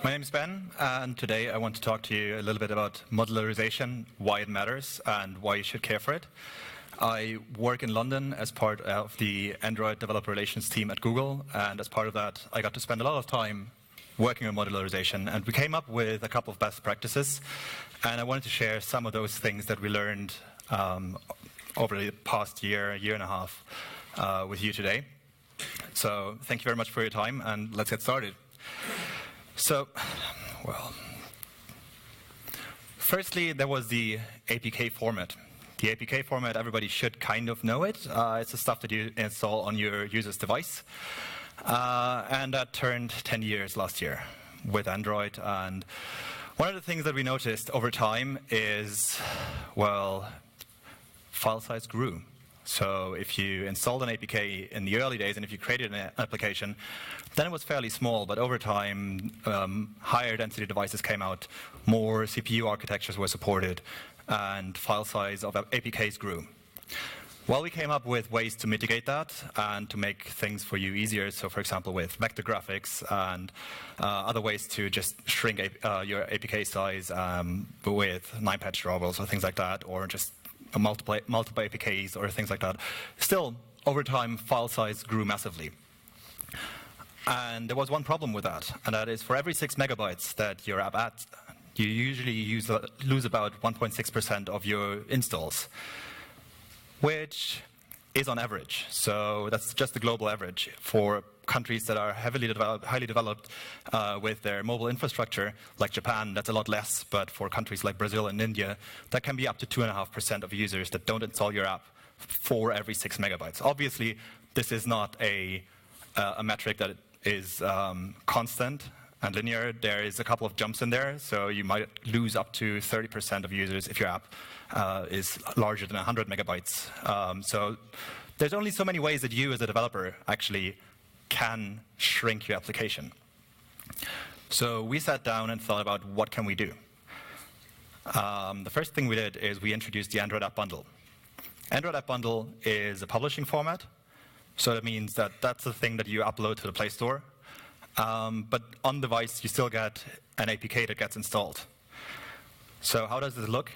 My name is Ben, and today I want to talk to you a little bit about modularization, why it matters, and why you should care for it. I work in London as part of the Android developer relations team at Google, and as part of that, I got to spend a lot of time working on modularization, and we came up with a couple of best practices, and I wanted to share some of those things that we learned over the past year and a half with you today. So thank you very much for your time, and let's get started. So, well, firstly, there was the APK format. The APK format, everybody should kind of know it. It's the stuff that you install on your user's device. And that turned 10 years last year with Android. And one of the things that we noticed over time is, well, file size grew. So if you installed an APK in the early days and if you created an application, then it was fairly small, but over time, higher density devices came out, more CPU architectures were supported, and file size of APKs grew. Well, we came up with ways to mitigate that and to make things for you easier. So, for example, with vector graphics and other ways to just shrink your APK size with 9-patch drawables or things like that, or just multiple APKs or things like that. Still, over time, file size grew massively. And there was one problem with that, and that is for every 6 megabytes that your app adds, you usually lose about 1.6% of your installs, which is on average. So that's just the global average. For countries that are highly developed with their mobile infrastructure, like Japan, that's a lot less. But for countries like Brazil and India, that can be up to 2.5% of users that don't install your app for every 6 megabytes. Obviously, this is not a metric that is constant and linear. There is a couple of jumps in there, so you might lose up to 30% of users if your app is larger than 100 megabytes. So there's only so many ways that you as a developer actually can shrink your application. So we sat down and thought about what can we do. The first thing we did is we introduced the Android App Bundle. Android App Bundle is a publishing format, so that means that that's the thing that you upload to the Play Store. But on device, you still get an APK that gets installed. So how does this look?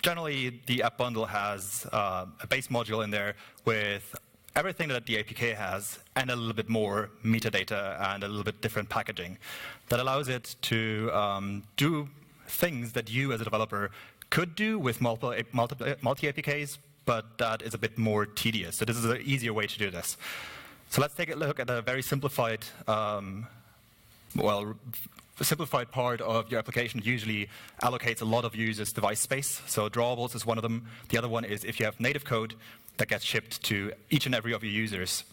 Generally, the App Bundle has a base module in there with everything that the APK has and a little bit more metadata and a little bit different packaging that allows it to do things that you as a developer could do with multi-APKs, but that is a bit more tedious. So this is an easier way to do this. So let's take a look at a very simplified, simplified part of your application. Usually allocates a lot of users' device space. So drawables is one of them. The other one is if you have native code that gets shipped to each and every of your users.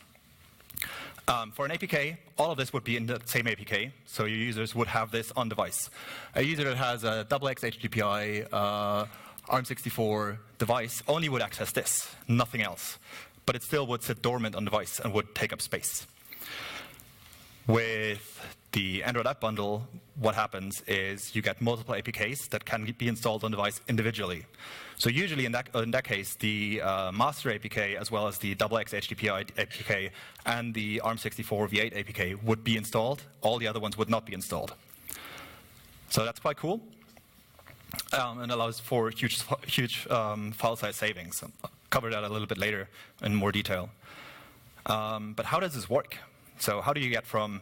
For an APK, all of this would be in the same APK, so your users would have this on device. A user that has a XX HDPI ARM64 device only would access this, nothing else. But it still would sit dormant on device and would take up space. With the Android App Bundle, what happens is you get multiple APKs that can be installed on device individually. So usually in that case, the master APK as well as the XX HDPI APK and the ARM64 V8 APK would be installed. All the other ones would not be installed. So that's quite cool and allows for huge file size savings. I'll cover that a little bit later in more detail. But how does this work? So how do you get from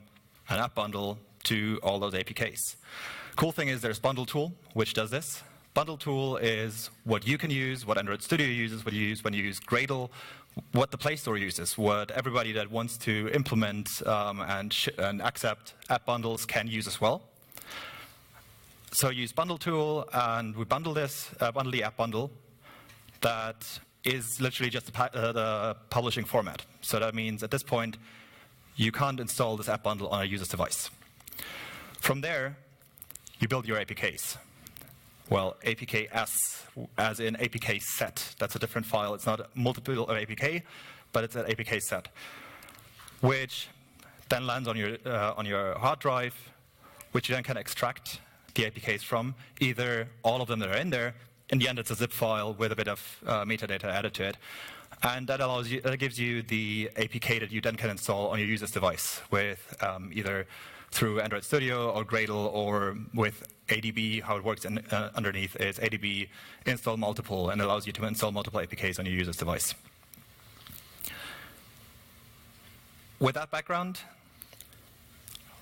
an app bundle to all those APKs? Cool thing is there's Bundle Tool, which does this. Bundle Tool is what you can use, what Android Studio uses, what you use when you use Gradle, what the Play Store uses, what everybody that wants to implement and accept app bundles can use as well. So use Bundle Tool, and we bundle this, bundle the app bundle that is literally just the publishing format. So that means at this point, you can't install this app bundle on a user's device. From there, you build your APKs. Well, APK-S, as in APK set. That's a different file. It's not a multiple of APK, but it's an APK set, which then lands on your hard drive, which you then can extract the APKs from, either all of them that are in there. In the end, it's a zip file with a bit of metadata added to it. And that gives you the APK that you then can install on your user's device with either through Android Studio or Gradle, or with ADB, how it works underneath is ADB install multiple, and allows you to install multiple APKs on your user's device. With that background,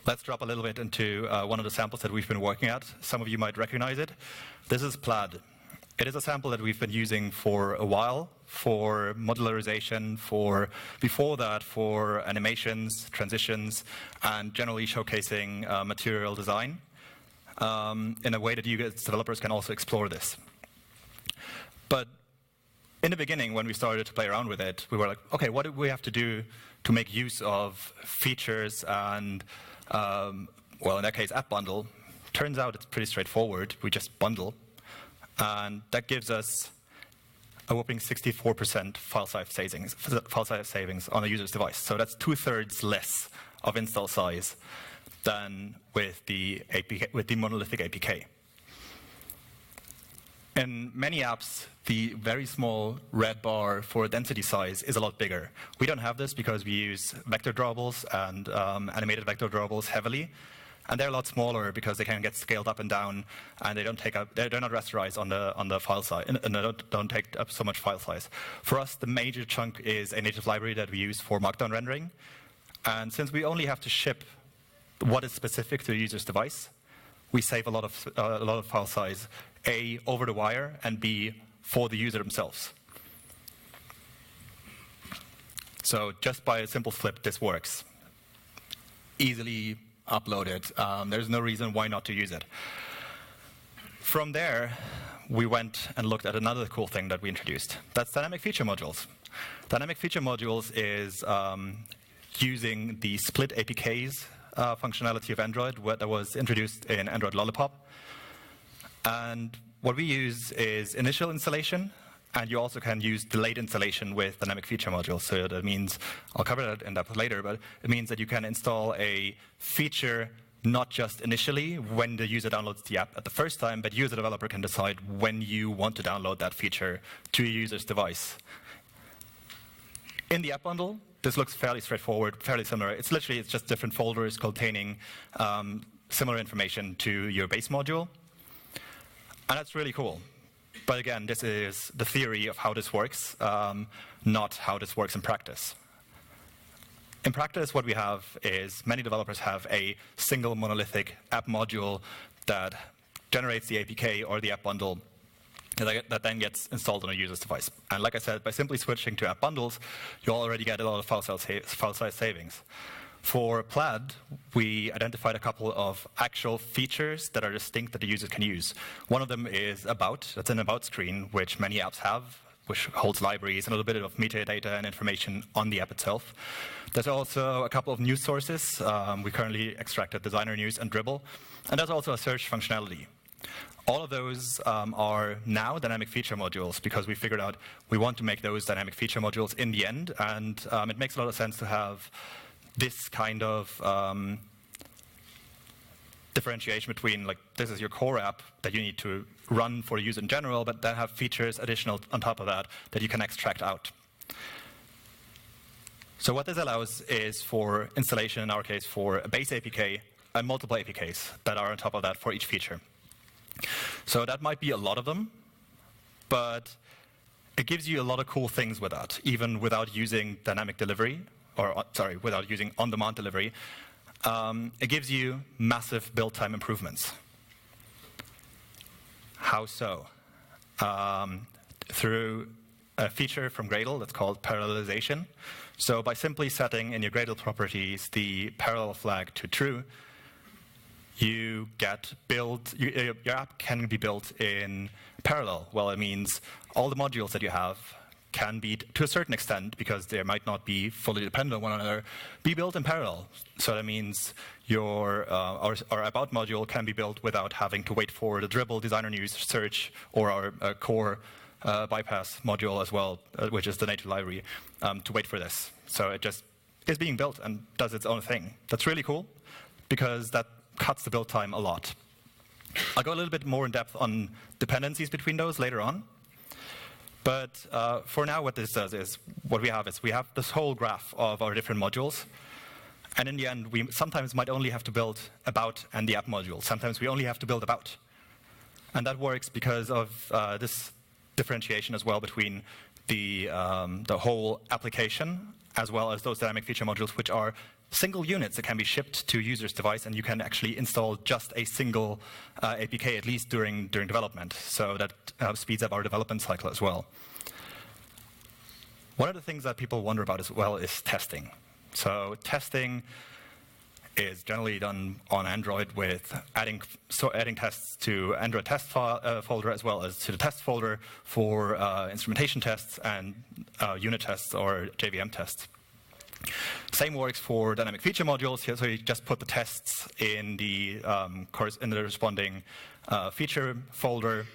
let's drop a little bit into one of the samples that we've been working at. Some of you might recognize it. This is Plaid. It is a sample that we've been using for a while for modularization, before that for animations, transitions, and generally showcasing material design in a way that you as developers can also explore this. But in the beginning, when we started to play around with it, we were like, okay, what do we have to do to make use of features and, well, in that case, app bundle? Turns out it's pretty straightforward. We just bundle. And that gives us a whopping 64% file size savings on a user's device. So that's 2/3 less of install size than with the monolithic APK. In many apps, the very small red bar for density size is a lot bigger. We don't have this because we use vector drawables and animated vector drawables heavily. And they're a lot smaller because they can get scaled up and down, and they're not rasterized on the file size, and they don't take up so much file size. For us, the major chunk is a native library that we use for Markdown rendering. And since we only have to ship what is specific to the user's device, we save a lot of file size, A, over the wire, and B, for the user themselves. So just by a simple flip, this works. Easily uploaded. There's no reason why not to use it. From there, we went and looked at another cool thing that we introduced. That's dynamic feature modules. Dynamic feature modules is using the split APKs functionality of Android that was introduced in Android Lollipop. And what we use is initial installation, and you also can use delayed installation with dynamic feature modules. So that means, I'll cover that in depth later, but it means that you can install a feature not just initially when the user downloads the app at the first time, but you as a developer can decide when you want to download that feature to your user's device. In the app bundle, this looks fairly straightforward, fairly similar. It's just different folders containing similar information to your base module. And that's really cool. But again, this is the theory of how this works, not how this works in practice. In practice, what we have is many developers have a single monolithic app module that generates the APK or the app bundle that then gets installed on a user's device. And like I said, by simply switching to app bundles, you already get a lot of file size savings. For Plaid, we identified a couple of actual features that are distinct that the users can use. One of them is About. That's an About screen, which many apps have, which holds libraries and a little bit of metadata and information on the app itself. There's also a couple of news sources. We currently extracted Designer News and Dribble. And there's also a search functionality. All of those are now dynamic feature modules because we figured out we want to make those dynamic feature modules in the end. And it makes a lot of sense to have this kind of differentiation between, like, this is your core app that you need to run for a user in general, but then have features additional on top of that that you can extract out. So what this allows is for installation, in our case, for a base APK and multiple APKs that are on top of that for each feature. So that might be a lot of them, but it gives you a lot of cool things with that, even without using dynamic delivery, or sorry, without using on-demand delivery. It gives you massive build time improvements. How so? Through a feature from Gradle that's called parallelization. So by simply setting in your Gradle properties the parallel flag to true, you get your app can be built in parallel. Well, it means all the modules that you have can be, to a certain extent, because they might not be fully dependent on one another, be built in parallel. So that means our About module can be built without having to wait for the Dribble, Designer News, Search, or our core bypass module as well, which is the native library, to wait for this. So it just is being built and does its own thing. That's really cool, because that cuts the build time a lot. I'll go a little bit more in depth on dependencies between those later on. But for now, what this does is, we have this whole graph of our different modules. And in the end, we sometimes might only have to build about and the app module. Sometimes we only have to build about. And that works because of this differentiation as well between the whole application as well as those dynamic feature modules, which are single units that can be shipped to a user's device, and you can actually install just a single APK, at least during development. So that speeds up our development cycle as well. One of the things that people wonder about as well is testing. So testing is generally done on Android with adding tests to Android test folder as well as to the test folder for instrumentation tests and unit tests or JVM tests. Same works for dynamic feature modules. So you just put the tests in the responding feature folder,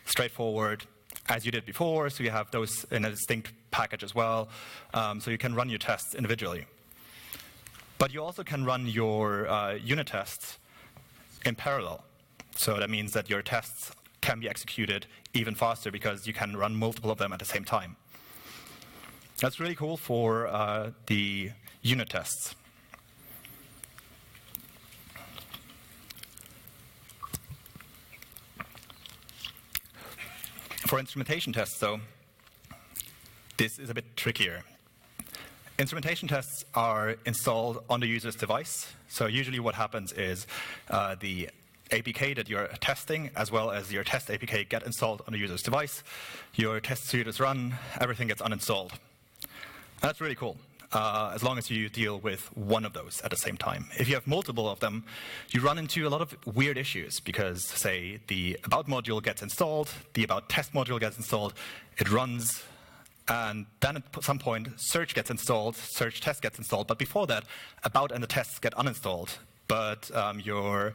straightforward, as you did before. So you have those in a distinct package as well. So you can run your tests individually. But you also can run your unit tests in parallel. So that means that your tests can be executed even faster because you can run multiple of them at the same time. That's really cool for the unit tests. For instrumentation tests, though, this is a bit trickier. Instrumentation tests are installed on the user's device. So usually what happens is the APK that you're testing, as well as your test APK, get installed on the user's device. Your test suite is run, everything gets uninstalled. And that's really cool, as long as you deal with one of those at the same time. If you have multiple of them, you run into a lot of weird issues because, say, the about module gets installed, the about test module gets installed, it runs, and then at some point, search gets installed, search test gets installed. But before that, about and the tests get uninstalled. But the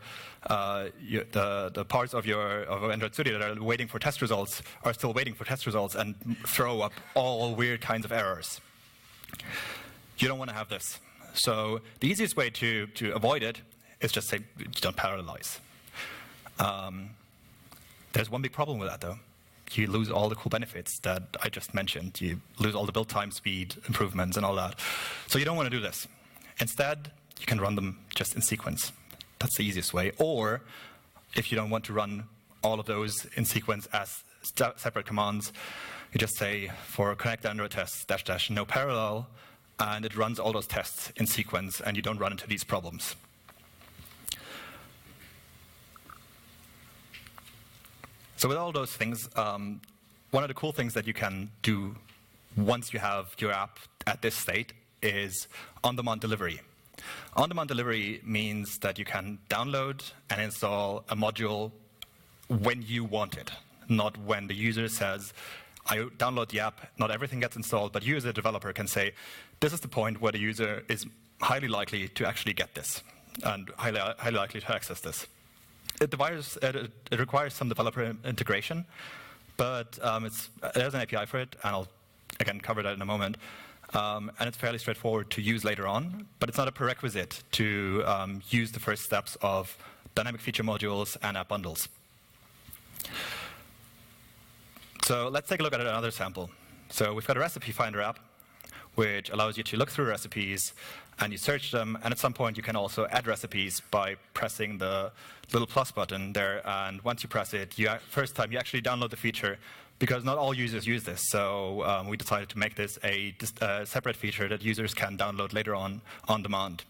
parts of your Android Studio that are waiting for test results are still waiting for test results and throw up all weird kinds of errors. You don't want to have this. So the easiest way to avoid it is just say, don't parallelize. There's one big problem with that, though. You lose all the cool benefits that I just mentioned. You lose all the build time, speed, improvements, and all that. So you don't want to do this. Instead, you can run them just in sequence. That's the easiest way. Or if you don't want to run all of those in sequence as separate commands, you just say for connect Android tests -- no parallel, and it runs all those tests in sequence, and you don't run into these problems. So with all those things, one of the cool things that you can do once you have your app at this state is on-demand delivery. On-demand delivery means that you can download and install a module when you want it, not when the user says, I download the app, not everything gets installed, but you as a developer can say, this is the point where the user is highly likely to actually get this and highly likely to access this. It requires some developer integration, but there's an API for it, and I'll, again, cover that in a moment. And it's fairly straightforward to use later on, but it's not a prerequisite to use the first steps of dynamic feature modules and app bundles. So let's take a look at another sample. So we've got a recipe finder app, which allows you to look through recipes, and you search them, and at some point you can also add recipes by pressing the little plus button there, and once you press it, first time you actually download the feature, because not all users use this, so we decided to make this a separate feature that users can download later on demand.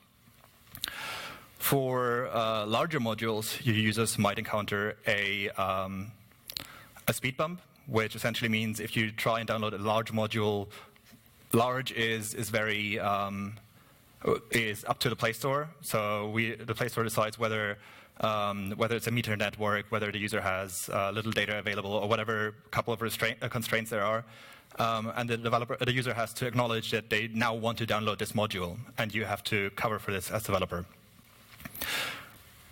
For larger modules, your users might encounter a speed bump, which essentially means if you try and download a large module, large is very is up to the Play Store. So the Play Store decides whether it's a meter network, whether the user has little data available, or whatever couple of constraints there are. And the user has to acknowledge that they now want to download this module, and you have to cover for this as developer.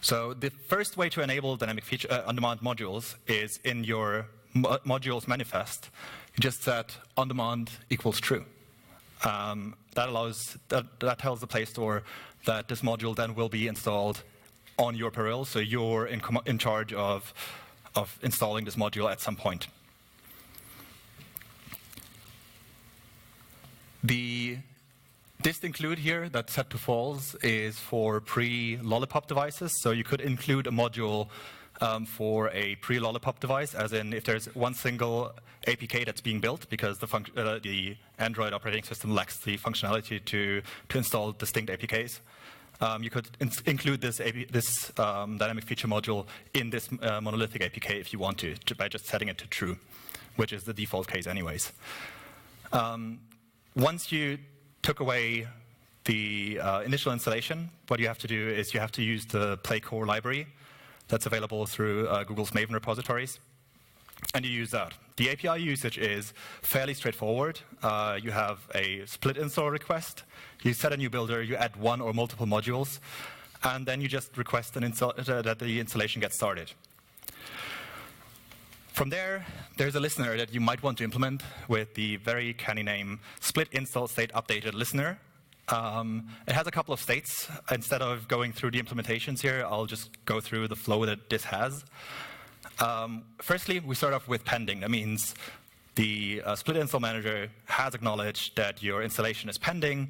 So the first way to enable dynamic feature on-demand modules is in your modules manifest. You just set on-demand equals true. That tells the Play Store that this module then will be installed on your peril, so you're in charge of installing this module at some point. The Dist include here, that's set to false, is for pre-Lollipop devices. So you could include a module for a pre-Lollipop device, as in if there's one single APK that's being built because the Android operating system lacks the functionality to install distinct APKs. You could include this dynamic feature module in this monolithic APK if you want to by just setting it to true, which is the default case anyways. Once you took away the initial installation, what you have to do is you have to use the Play core library that's available through Google's Maven repositories, and you use that. The API usage is fairly straightforward. You have a split install request, you set a new builder, you add one or multiple modules, and then you just request that the installation gets started. From there, there's a listener that you might want to implement with the very canny name split install state updated listener. It has a couple of states. Instead of going through the implementations here, I'll just go through the flow that this has. Firstly, we start off with pending. That means the split install manager has acknowledged that your installation is pending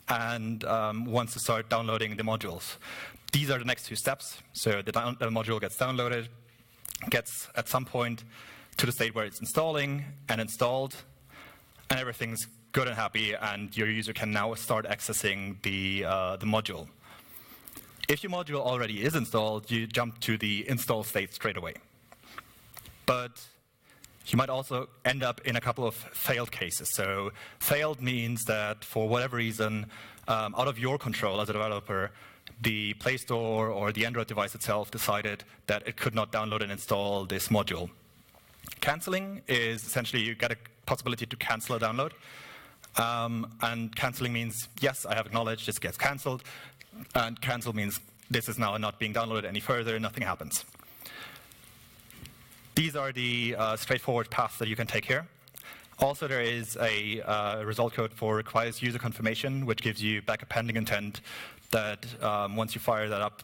and wants to start downloading the modules. These are the next two steps. So the module gets downloaded, gets at some point to the state where it's installing and installed, and everything's good and happy, and your user can now start accessing the module. If your module already is installed, you jump to the install state straight away. But you might also end up in a couple of failed cases. So failed means that for whatever reason, out of your control as a developer, the Play Store or the Android device itself decided that it could not download and install this module. Canceling is essentially you get a possibility to cancel a download. And canceling means, yes, I have acknowledged this gets canceled. And cancel means this is now not being downloaded any further, nothing happens. These are the straightforward paths that you can take here. Also, there is a result code for requires user confirmation, which gives you back a pending intent that once you fire that up,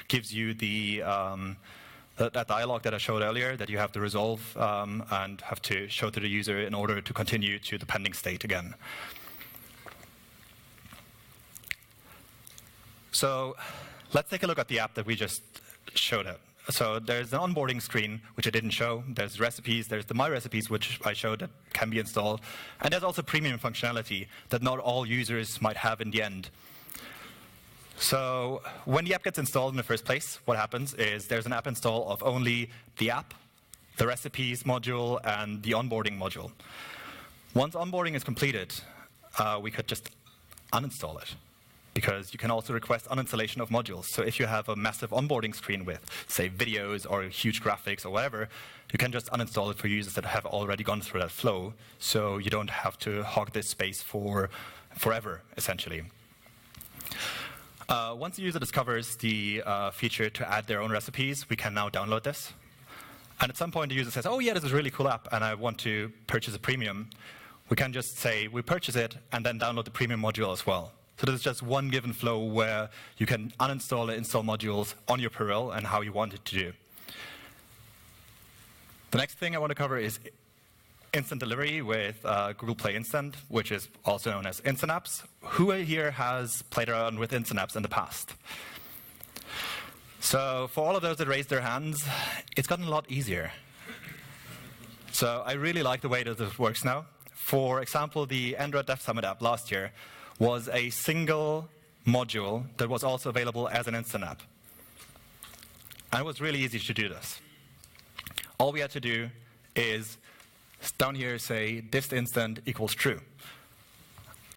gives you that dialog that I showed earlier that you have to resolve and have to show to the user in order to continue to the pending state again. So let's take a look at the app that we just showed it. So there's an onboarding screen, which I didn't show. There's recipes. There's the My Recipes, which I showed that can be installed. And there's also premium functionality that not all users might have in the end. So when the app gets installed in the first place, what happens is there's an app install of only the app, the recipes module, and the onboarding module. Once onboarding is completed, we could just uninstall it, because you can also request uninstallation of modules. So if you have a massive onboarding screen with, say, videos or huge graphics or whatever, you can just uninstall it for users that have already gone through that flow, so you don't have to hog this space for forever, essentially. Once the user discovers the feature to add their own recipes, we can now download this. And at some point, the user says, oh, yeah, this is a really cool app, and I want to purchase a premium. We can just say, we purchase it, and then download the premium module as well. So there's just one given flow where you can uninstall and install modules on your Perl and how you want it to do. The next thing I want to cover is instant delivery with Google Play Instant, which is also known as Instant Apps. Who here has played around with Instant Apps in the past? So for all of those that raised their hands, it's gotten a lot easier. So I really like the way that this works now. For example, the Android Dev Summit app last year was a single module that was also available as an instant app. And it was really easy to do this. All we had to do is down here say dist instant equals true.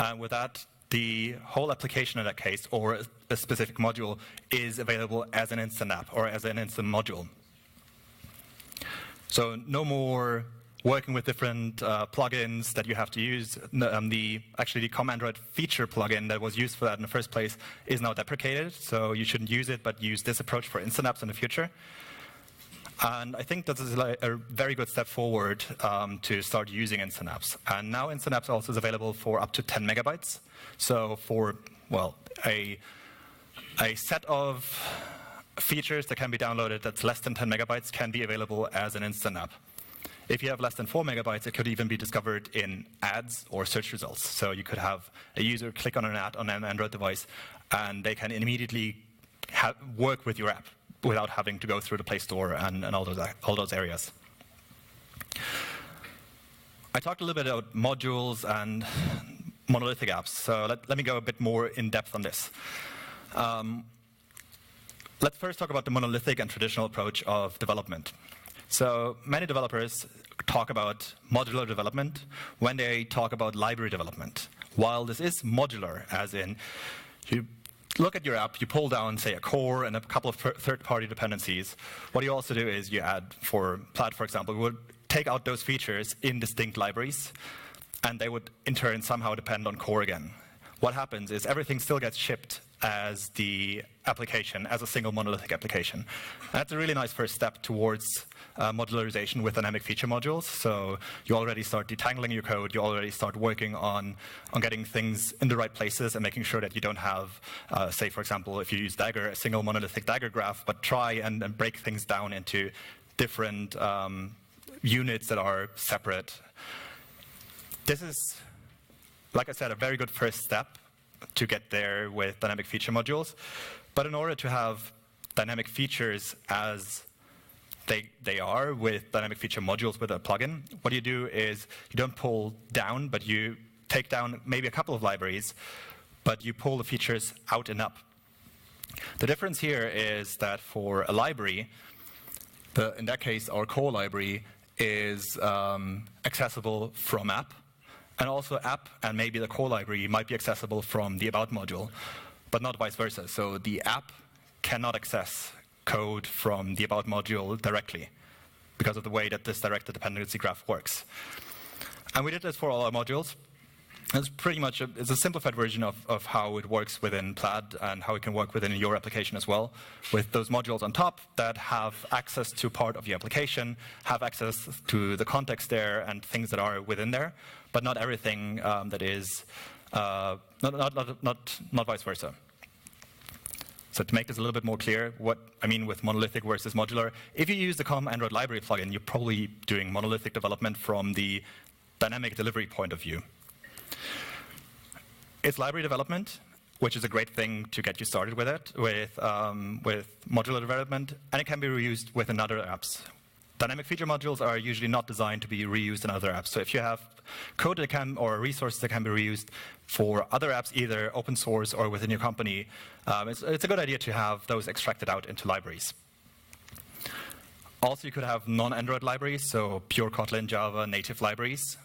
And with that, the whole application in that case, or a specific module, is available as an instant app or as an instant module. So no more working with different plugins that you have to use. Actually, the Com Android feature plugin that was used for that in the first place is now deprecated, so you shouldn't use it, but use this approach for instant apps in the future. And I think this is a very good step forward to start using instant apps. And now instant apps also is available for up to 10 megabytes. So for, well, a set of features that can be downloaded that's less than 10 megabytes can be available as an instant app. If you have less than 4 megabytes, it could even be discovered in ads or search results. So you could have a user click on an ad on an Android device, and they can immediately work with your app without having to go through the Play Store and all those areas. I talked a little bit about modules and monolithic apps, so let me go a bit more in depth on this. Let's first talk about the monolithic and traditional approach of development. So many developers talk about modular development when they talk about library development. While this is modular, as in you look at your app, you pull down, say, a core and a couple of third-party dependencies. What you also do is you add, for Plaid, for example, we would take out those features in distinct libraries, and they would, in turn, somehow depend on core again. What happens is everything still gets shipped as the application, as a single monolithic application. And that's a really nice first step towards modularization with dynamic feature modules. So you already start detangling your code, you already start working on getting things in the right places and making sure that you don't have, say, for example, if you use Dagger, a single monolithic Dagger graph, but try and break things down into different units that are separate. This is, like I said, a very good first step to get there with dynamic feature modules. But in order to have dynamic features as they are with dynamic feature modules with a plugin, what you do is you don't pull down, but you take down maybe a couple of libraries, but you pull the features out and up. The difference here is that for a library, in that case, our core library is accessible from app. And also app and maybe the core library might be accessible from the about module, but not vice versa. So the app cannot access code from the about module directly because of the way that this directed dependency graph works. And we did this for all our modules. It's pretty much it's a simplified version of how it works within Plaid and how it can work within your application as well, with those modules on top that have access to part of the application, have access to the context there and things that are within there, but not everything that is, not vice versa. So to make this a little bit more clear, what I mean with monolithic versus modular, if you use the COM Android library plugin, you're probably doing monolithic development from the dynamic delivery point of view. It's library development, which is a great thing to get you started with it, with modular development, and it can be reused within other apps. Dynamic feature modules are usually not designed to be reused in other apps. So if you have code that or resources that can be reused for other apps, either open source or within your company, it's a good idea to have those extracted out into libraries. Also, you could have non-Android libraries, so pure Kotlin, Java, native libraries,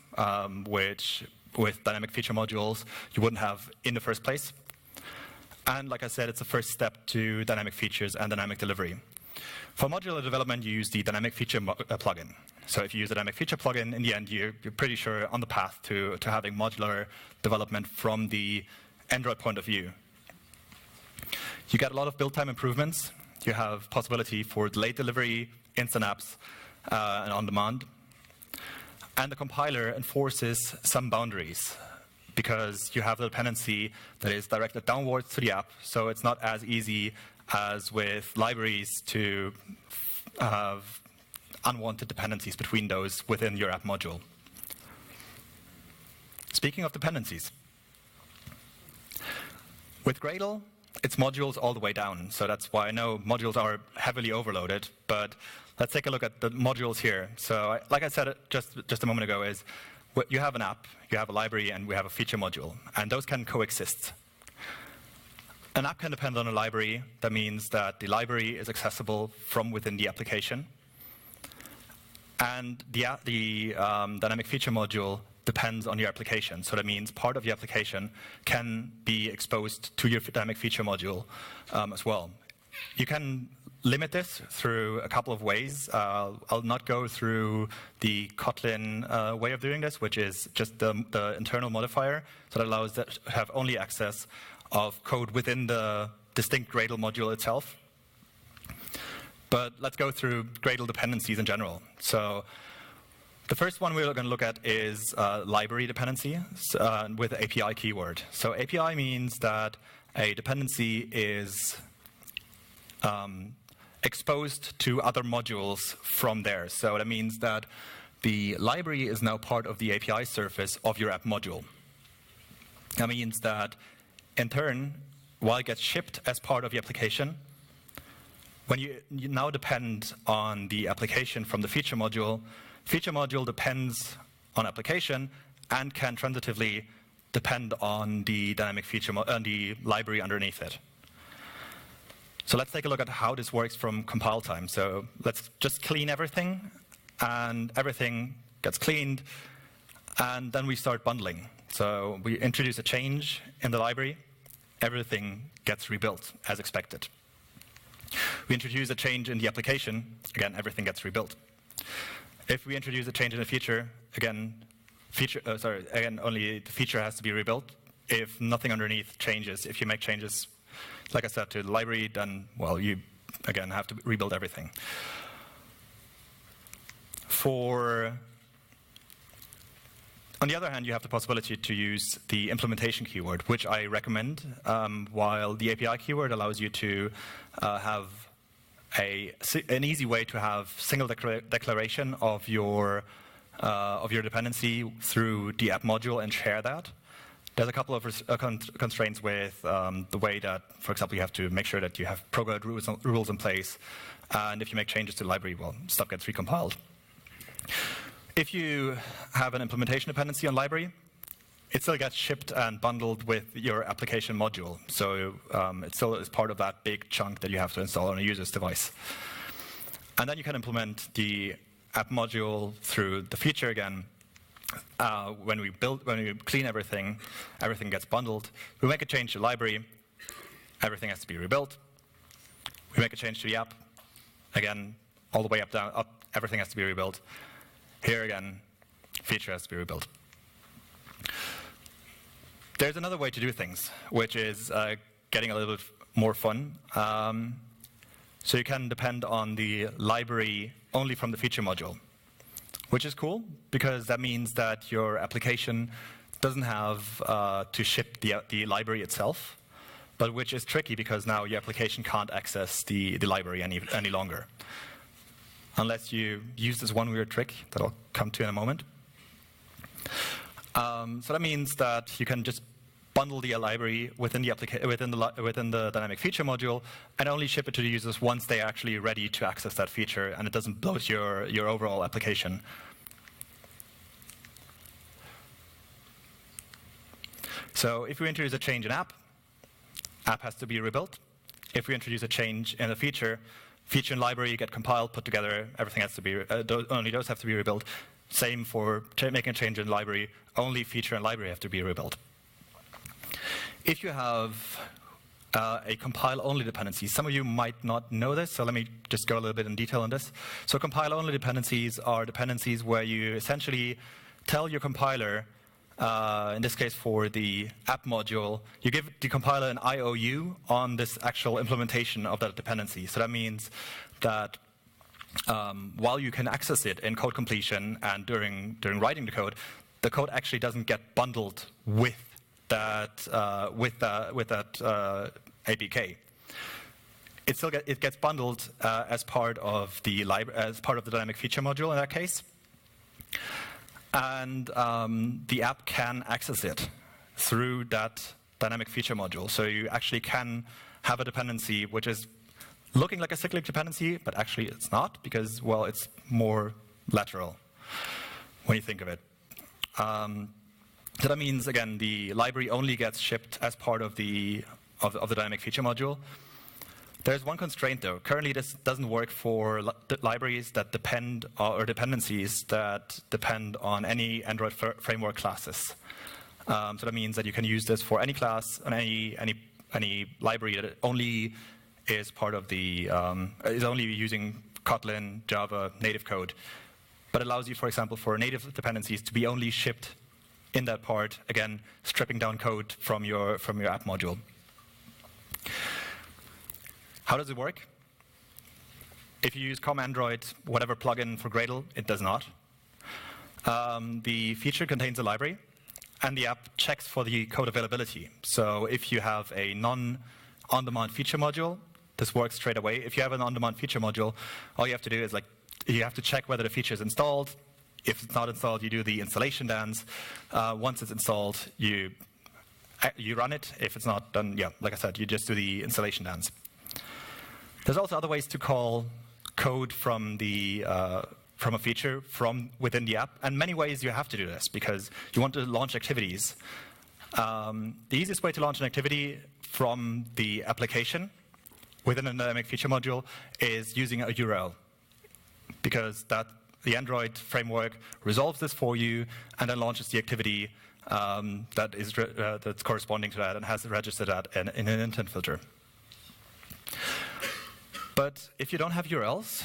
which with dynamic feature modules you wouldn't have in the first place. And like I said, it's the first step to dynamic features and dynamic delivery. For modular development, you use the dynamic feature plugin. So if you use a dynamic feature plugin, in the end, you're pretty sure on the path to having modular development from the Android point of view. You get a lot of build time improvements. You have possibility for delayed delivery, instant apps, and on demand. And the compiler enforces some boundaries because you have the dependency that is directed downwards to the app, so it's not as easy as with libraries to have unwanted dependencies between those within your app module. Speaking of dependencies, with Gradle, it's modules all the way down, so that's why I know modules are heavily overloaded, but let's take a look at the modules here. So like I said just a moment ago, is you have an app, you have a library, and we have a feature module, and those can coexist. An app can depend on a library. That means that the library is accessible from within the application. And the dynamic feature module depends on your application. So that means part of your application can be exposed to your dynamic feature module as well. You can limit this through a couple of ways. I'll not go through the Kotlin way of doing this, which is just the internal modifier. So that allows that to have only access of code within the distinct Gradle module itself. But let's go through Gradle dependencies in general. So the first one we're going to look at is library dependency with the API keyword. So API means that a dependency is exposed to other modules from there. So that means that the library is now part of the API surface of your app module. That means that, in turn, while it gets shipped as part of the application, when you now depend on the application from the feature module depends on application and can transitively depend on the dynamic feature on the library underneath it. So let's take a look at how this works from compile time. So let's just clean everything, and everything gets cleaned, and then we start bundling. So we introduce a change in the library, everything gets rebuilt as expected. We introduce a change in the application, again, everything gets rebuilt. If we introduce a change in a feature, again, only the feature has to be rebuilt. If nothing underneath changes, if you make changes, like I said, to the library, then, well, you, again, have to rebuild everything. On the other hand, you have the possibility to use the implementation keyword, which I recommend, while the API keyword allows you to have an easy way to have single declaration of your dependency through the app module and share that. There's a couple of constraints with the way that, for example, you have to make sure that you have pro-code rules in place, and if you make changes to the library, well, stuff gets recompiled. If you have an implementation dependency on library, it still gets shipped and bundled with your application module. So it still is part of that big chunk that you have to install on a user's device. And then you can implement the app module through the feature again. When we clean everything, everything gets bundled. We make a change to library, everything has to be rebuilt. We make a change to the app, again, all the way up, everything has to be rebuilt. Here again, feature has to be rebuilt. There's another way to do things, which is getting a little bit more fun. So you can depend on the library only from the feature module, which is cool, because that means that your application doesn't have to ship the library itself, but which is tricky because now your application can't access the library any longer, unless you use this one weird trick that I'll come to in a moment. So that means that you can just bundle the library within the dynamic feature module and only ship it to the users once they're actually ready to access that feature, and it doesn't bloat your overall application. So if we introduce a change in app has to be rebuilt. If we introduce a change in a feature and library get compiled, put together, everything has to be, only those have to be rebuilt. Same for making a change in library, only feature and library have to be rebuilt. If you have a compile-only dependency, some of you might not know this, so let me just go a little bit in detail on this. So compile-only dependencies are dependencies where you essentially tell your compiler, in this case for the app module, you give the compiler an IOU on this actual implementation of that dependency. So that means that while you can access it in code completion and during writing the code actually doesn't get bundled with that APK. It gets bundled as part of the dynamic feature module in that case, and the app can access it through that dynamic feature module. So you actually can have a dependency which is looking like a cyclic dependency, but actually it's not, because, well, it's more lateral when you think of it. So that means, again, the library only gets shipped as part of the dynamic feature module. There's one constraint, though. Currently, this doesn't work for libraries that depend, or dependencies that depend on any Android framework classes. So that means that you can use this for any class and any library that only is part of the is only using Kotlin, Java, native code, but allows you, for example, for native dependencies to be only shipped in that part, again, stripping down code from your app module. How does it work? If you use ComAndroid, whatever plugin for Gradle, it does not. The feature contains a library, and the app checks for the code availability. So if you have a non-on-demand feature module, this works straight away. If you have an on-demand feature module, all you have to do is you have to check whether the feature is installed. If it's not installed, you do the installation dance. Once it's installed, you run it. If it's not done, yeah, like I said, you just do the installation dance. There's also other ways to call code from a feature from within the app, and many ways you have to do this because you want to launch activities. The easiest way to launch an activity from the application within a dynamic feature module is using a URL, because the Android framework resolves this for you and then launches the activity that's corresponding to that and has registered that in an intent filter. But if you don't have URLs,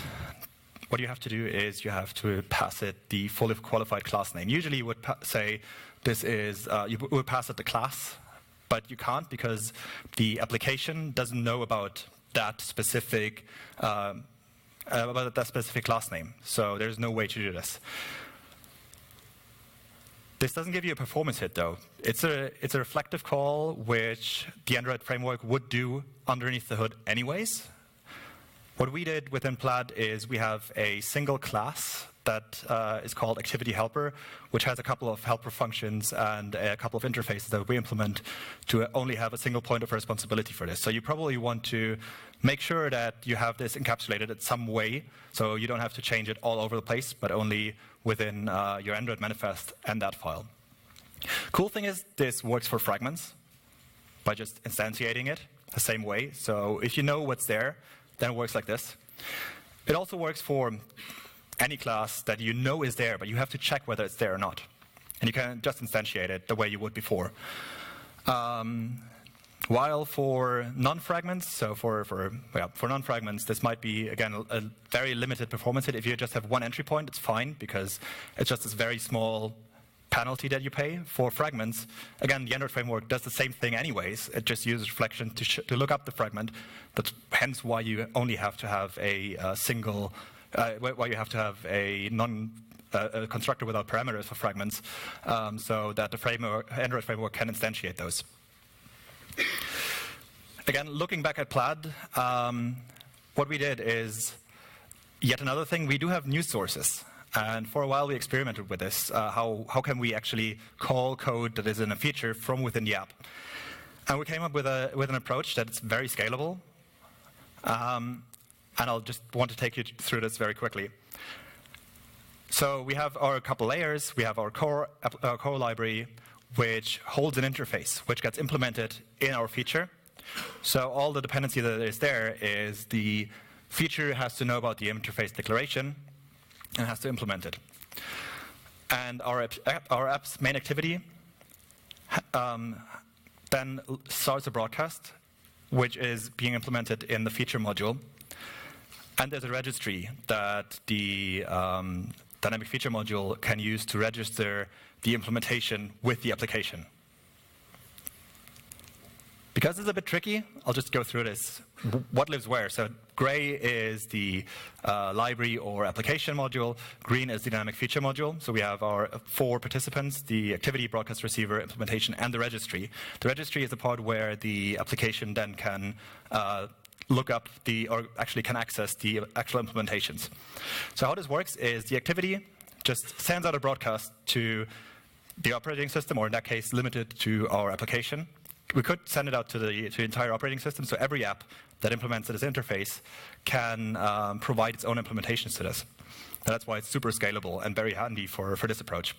what you have to do is you have to pass it the fully qualified class name. Usually you would say this is, you would pass it the class, but you can't because the application doesn't know about that specific class name. So there's no way to do this. This doesn't give you a performance hit, though. It's a reflective call, which the Android framework would do underneath the hood anyways. What we did within Plaid is we have a single class that is called Activity Helper, which has a couple of helper functions and a couple of interfaces that we implement to only have a single point of responsibility for this. So you probably want to make sure that you have this encapsulated in some way, so you don't have to change it all over the place, but only within your Android manifest and that file. Cool thing is this works for fragments by just instantiating it the same way. So if you know what's there, then it works like this. It also works for any class that you know is there, but you have to check whether it's there or not. And you can just instantiate it the way you would before. While for non-fragments, so for non-fragments, this might be, again, a very limited performance hit. If you just have one entry point, it's fine, because it's just this very small penalty that you pay. For fragments, again, the Android framework does the same thing anyways. It just uses reflection to look up the fragment. That's hence why you only have to have a single, why you have to have a constructor without parameters for fragments, so that the Android framework can instantiate those. Again, looking back at Plaid, what we did is yet another thing. We do have news sources. And for a while, we experimented with this. How can we actually call code that is in a feature from within the app? And we came up with an approach that's very scalable. And I'll just want to take you through this very quickly. So we have our couple layers. We have our core library, which holds an interface, which gets implemented in our feature. So all the dependency that is there is the feature has to know about the interface declaration and has to implement it. And our app's main activity then starts a broadcast, which is being implemented in the feature module. And there's a registry that the dynamic feature module can use to register the implementation with the application. Because it's a bit tricky, I'll just go through this. What lives where? So gray is the library or application module. Green is the dynamic feature module. So we have our 4 participants, the activity, broadcast receiver, implementation, and the registry. The registry is the part where the application then can look up or actually can access the actual implementations. So how this works is the activity just sends out a broadcast to the operating system, or in that case, limited to our application. We could send it out to the entire operating system, so every app that implements this interface can provide its own implementations to this. And that's why it's super scalable and very handy for this approach.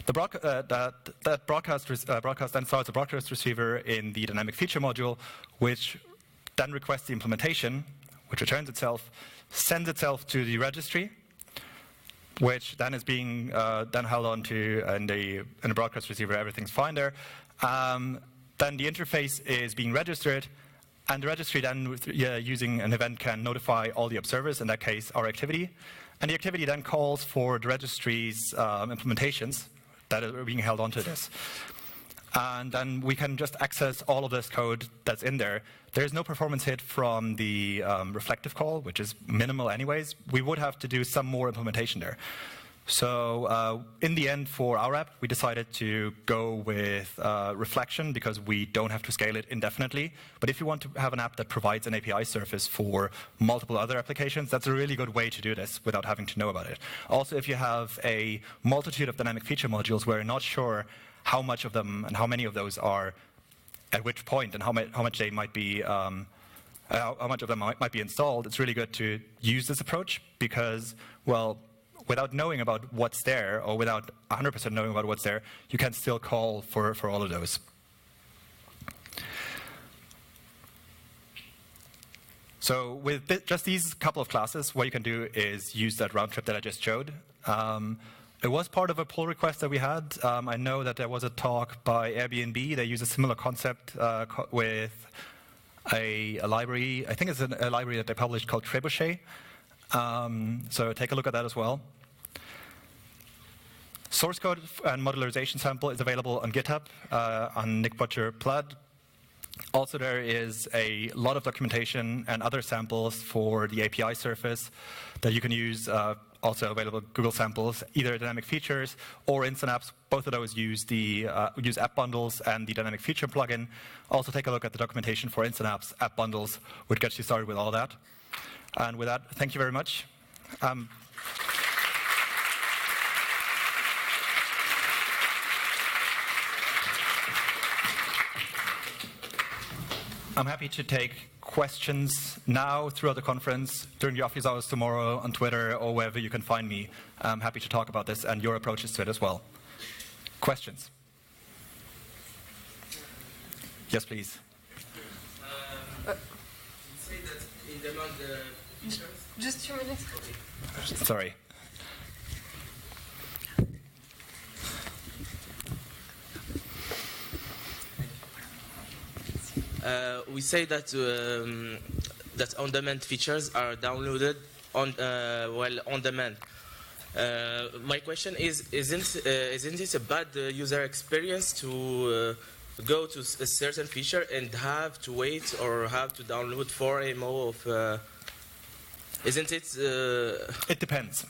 The that broadcast then starts a broadcast receiver in the dynamic feature module, which then requests the implementation, which returns itself, sends itself to the registry, which then is being then held on to in the broadcast receiver. Everything's fine there. Then the interface is being registered, and the registry then, using an event, can notify all the observers, in that case, our activity. And the activity then calls for the registry's implementations that are being held onto this. And then we can just access all of this code that's in there. There's no performance hit from the reflective call, which is minimal anyways. We would have to do some more implementation there. So in the end, for our app, we decided to go with reflection because we don't have to scale it indefinitely. But if you want to have an app that provides an API surface for multiple other applications, that's a really good way to do this without having to know about it. Also, if you have a multitude of dynamic feature modules where you're not sure how much of them and how many of those are at which point and how much they might be how much of them might be installed, it's really good to use this approach because, well, without knowing about what's there, or without 100% knowing about what's there, you can still call for all of those. So with just these couple of classes, what you can do is use that round trip that I just showed. It was part of a pull request that we had. I know that there was a talk by Airbnb. They use a similar concept with a library. I think it's a library that they published called Trebuchet. So take a look at that as well. Source code and modularization sample is available on GitHub, on Nick Butcher Plaid. Also, there is a lot of documentation and other samples for the API surface that you can use, also available Google samples, either dynamic features or instant apps. Both of those use use app bundles and the dynamic feature plugin. Also, take a look at the documentation for instant apps, app bundles, which gets you started with all that. And with that, thank you very much. I'm happy to take questions now throughout the conference, during the office hours tomorrow, on Twitter, or wherever you can find me. I'm happy to talk about this and your approaches to it as well. Questions? Yes, please. You say that in demand features? Just 2 minutes. Okay. Sorry. We say that that on-demand features are downloaded on on demand. My question is: isn't it a bad user experience to go to a certain feature and have to wait or have to download 4 MO of? Isn't it? It depends.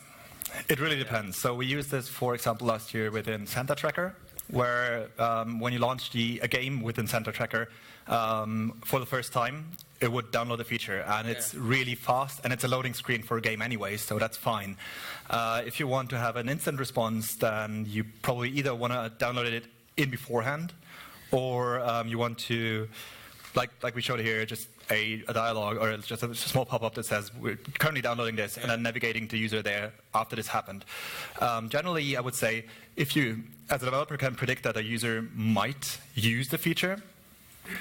It really depends. So we used this, for example, last year within Santa Tracker, where when you launched a game within Santa Tracker for the first time, it would download the feature, and it's really fast, and it's a loading screen for a game anyway, so that's fine. If you want to have an instant response, then you probably either want to download it in beforehand, or you want to, like we showed here, just a dialogue or just a small pop-up that says we're currently downloading this, and then navigating the user there after this happened. Generally, I would say if you, as a developer, can predict that a user might use the feature,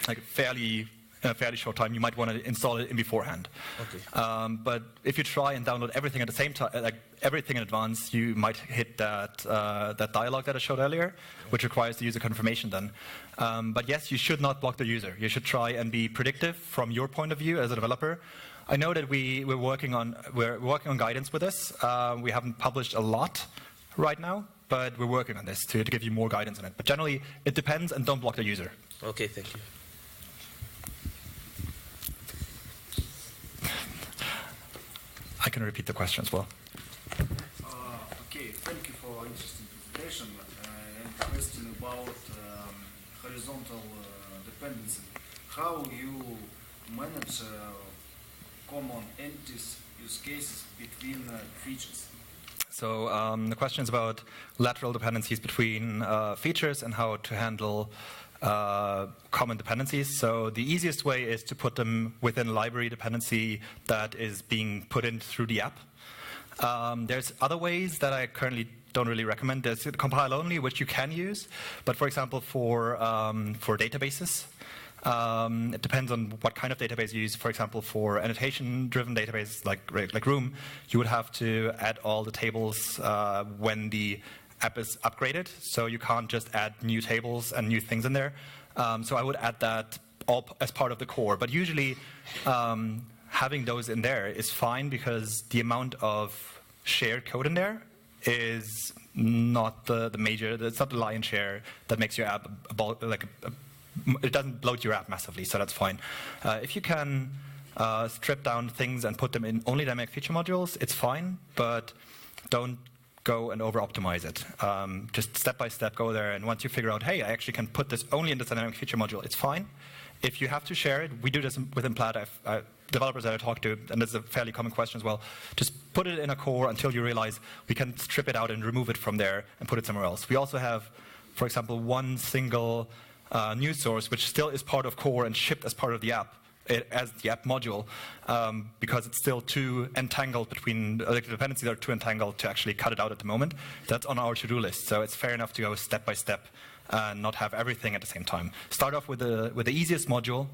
like in a fairly short time, you might want to install it in beforehand. Okay. But if you try and download everything at the same time, like everything in advance, you might hit that that dialogue that I showed earlier, which requires the user confirmation then. But yes, you should not block the user. You should try and be predictive from your point of view as a developer. I know that we're working on guidance with this. We haven't published a lot right now, but we're working on this to give you more guidance on it. But generally, it depends, and don't block the user. Okay, thank you. I can repeat the question as well. Okay, thank you for interesting presentation. And the question about horizontal dependency. How you manage common entities use cases between features? So the question is about lateral dependencies between features and how to handle common dependencies. So the easiest way is to put them within a library dependency that is being put in through the app. There's other ways that I currently don't really recommend. There's compile only, which you can use, but for example, for databases, it depends on what kind of database you use. For example, for annotation-driven database like Room, you would have to add all the tables when the app is upgraded, so you can't just add new tables and new things in there. So I would add that all as part of the core. But usually having those in there is fine because the amount of shared code in there is not the major, it's not the lion's share that makes your app it doesn't bloat your app massively, so that's fine. If you can strip down things and put them in only dynamic feature modules, it's fine, but don't go and over-optimize it. Just step by step, go there, and once you figure out, hey, I actually can put this only in the dynamic feature module, it's fine. If you have to share it, we do this within Plaid. Developers that I talk to, and this is a fairly common question as well, just put it in a core until you realize we can strip it out and remove it from there and put it somewhere else. We also have, for example, one single news source, which still is part of core and shipped as part of the app, as the app module, because it's still too entangled between, the dependencies are too entangled to actually cut it out at the moment. That's on our to-do list, so it's fair enough to go step by step and not have everything at the same time. Start off with the easiest module.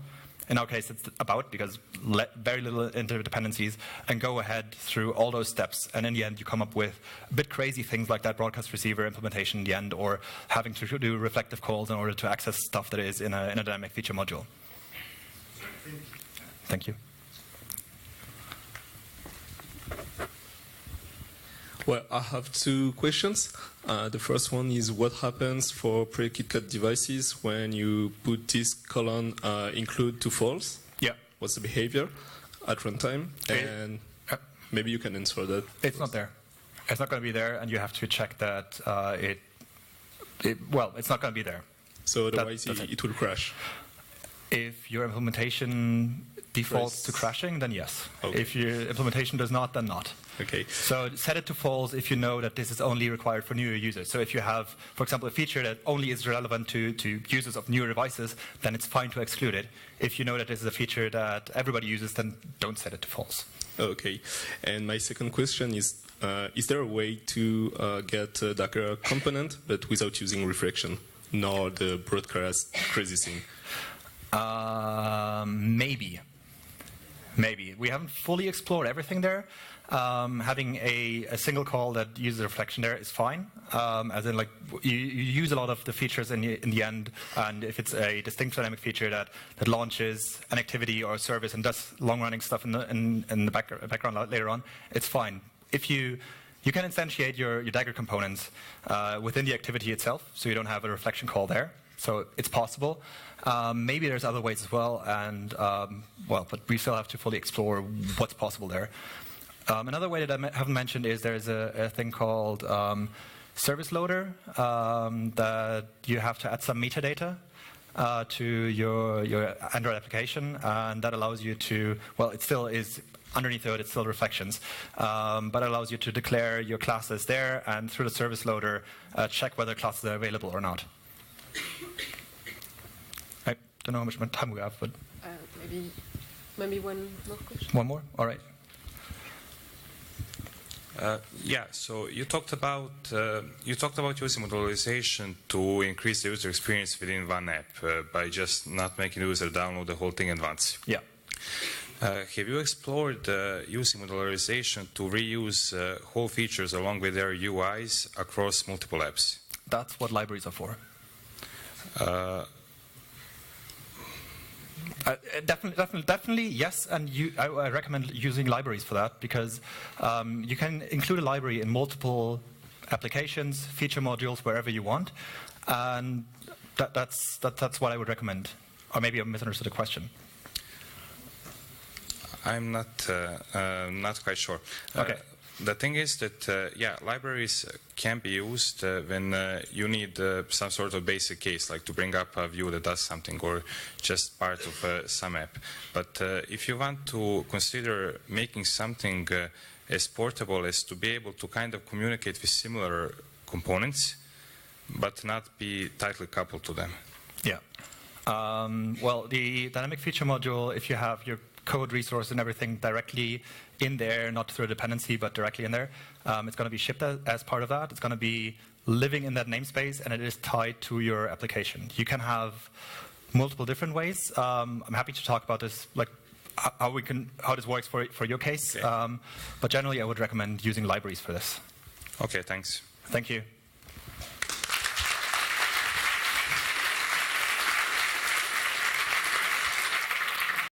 In our case, it's about, because very little interdependencies, and go ahead through all those steps. And in the end, you come up with a bit crazy things like that broadcast receiver implementation in the end, or having to do reflective calls in order to access stuff that is in a dynamic feature module. Thank you. Well, I have two questions. The first one is what happens for pre-KitKat devices when you put this colon include to false? Yeah. What's the behavior at runtime? And maybe you can answer that. It's not there. It's not going to be there, and you have to check that well, it's not going to be there. So otherwise it will crash. If your implementation defaults to crashing, then yes. Okay. If your implementation does not, then not. Okay. So set it to false if you know that this is only required for newer users. So if you have, for example, a feature that only is relevant to users of newer devices, then it's fine to exclude it. If you know that this is a feature that everybody uses, then don't set it to false. Okay. And my second question is there a way to get a Docker component, but without using reflection, nor the broadcast crazy thing? Maybe. We haven't fully explored everything there. Having a single call that uses reflection there is fine. As in, like, you use a lot of the features in the end, and if it's a distinct dynamic feature that launches an activity or a service and does long-running stuff in the background later on, it's fine. If you can instantiate your Dagger components within the activity itself, so you don't have a reflection call there. So it's possible. Maybe there's other ways as well, and but we still have to fully explore what's possible there. Another way that I haven't mentioned is there's a thing called service loader that you have to add some metadata to your Android application, and that allows you to, well, it still is underneath it, it's still reflections, but it allows you to declare your classes there, and through the service loader, check whether classes are available or not. I don't know how much more time we have, but maybe one more question. One more? All right. Yeah, so you talked about using modularization to increase the user experience within one app by just not making the user download the whole thing at once. Yeah. Have you explored using modularization to reuse whole features along with their UIs across multiple apps? That's what libraries are for. Definitely, yes, and I recommend using libraries for that, because you can include a library in multiple applications, feature modules, wherever you want, and that's what I would recommend. Or maybe I misunderstood the question. I'm not quite sure. Okay. The thing is that, yeah, libraries can be used when you need some sort of basic case, like to bring up a view that does something, or just part of some app. But if you want to consider making something as portable as to be able to kind of communicate with similar components, but not be tightly coupled to them. Yeah. Well, the dynamic feature module, if you have your code resource and everything directly in there, not through a dependency, but directly in there, it's going to be shipped as part of that. It's going to be living in that namespace, and it is tied to your application. You can have multiple different ways. I'm happy to talk about this, like how this works for your case. Okay. But generally, I would recommend using libraries for this. Okay, thanks. Thank you.